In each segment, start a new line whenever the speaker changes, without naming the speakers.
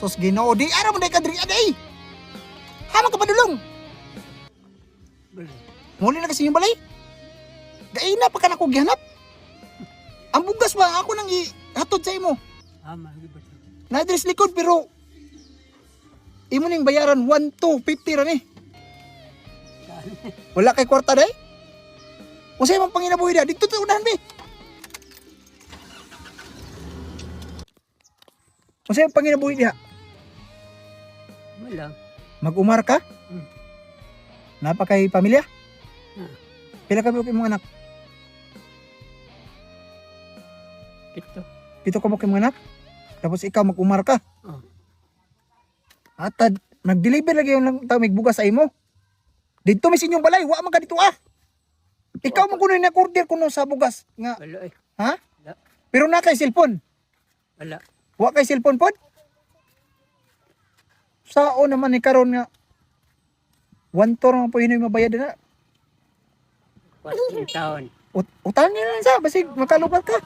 Sus Ginoo, di ara mo day ka diri aday. Hamang ka padulong. Muli na kasi yung balay. Gaina pa ka na ko gihanap. Ang bugas ba ako nang ihatod sa imo? Na address likod pero imo ning bayaran 1,250 ra ni. Wala kay kwarta day? Unsay man panginabuhi da? Dito to unahan be. Unsay man panginabuhi diha?
Wala.
Mag-umar ka? Napa kay pamilya? Pila ka ba imong anak?
Ito.
Pito ka mo kay mga anak? Tapos ikaw mag-umar ka?
Oh.
At nag-deliver lagi yung tao may bugas sa imo. Dito may sinyong balay, wa man ka dito ah. Ikaw mo kuno na-order kuno sa bugas nga.
Wala eh.
Ha?
Wala.
Pero na kay cellphone.
Wala.
Wa kay cellphone pod? Sao naman ni karon nga 1 tour man po hinoy mabayad na.
14 taon.
Utang niya lang sa basig makalubat ka.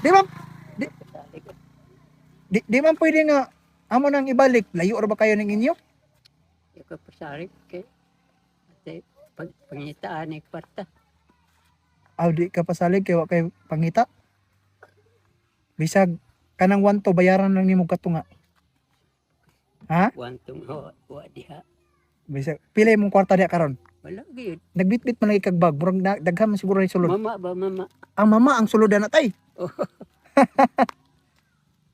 Di ba? Di man pwede nga amo nang ibalik. Layo ra ba kayo ning inyo?
Ikaw pasarik kay. Ate, pangitaan ni kwarta.
Aw di ka pasalig kay wa kay pangita. Bisag kanang 1 to bayaran lang nimo katunga. Ha?
Wantong wa diha.
Bisag pila imong kwarta diha karon?
Wala gyud.
Nagbitbit man lagi kag bag, murag daghan man siguro ni sulod.
Mama ba mama?
Ang mama ang suludan na tay.
Oh.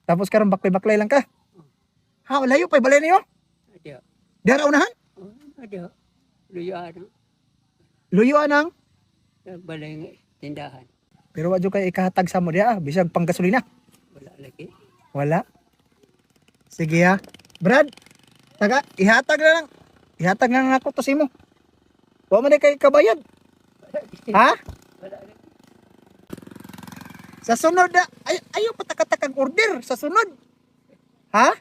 Tapos karon baklay-baklay lang ka. Ha, layo pa balay niyo?
Ada.
Dara unahan?
Oh, ada. Luyaan.
Luyo anang.
Balay nga tindahan.
Pero wadyo kay ikahatag sa mo diha, bisag pang gasolina.
Wala lagi.
Wala. Sige ha. Brad, taga ihatag na lang. Ihatag na lang ako to simo. Wa man kay kabayad. Ha?
Wala lagi.
Sa sunod na, ayaw patakatakag order sa sunod. Ha?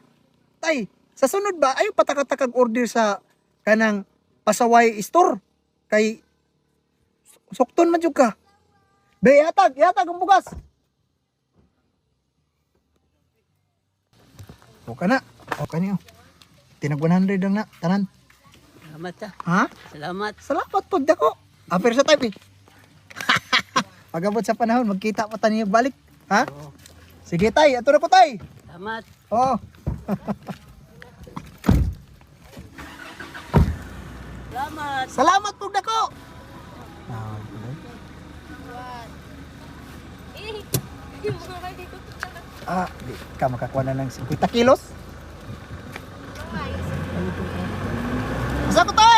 Tay, sa sunod ba, ayaw patakatakag order sa kanang pasaway store. Kay, sukton man jud ka. Be, yatag ang bugas. O ka na. O ka niyo. Tinag 100 lang na, tanan.
Salamat ha.
Ha?
Salamat.
Salamat po, dako. Aper sa type eh. Pagabot sa panahon, magkita pa tayo balik. Ha?
Oh,
Sige tay, ato na ko tay.
salamat.
Oo.
Salamat.
Salamat po dako. Di ka makakuha na ng 50 kilos. Asa ko tay?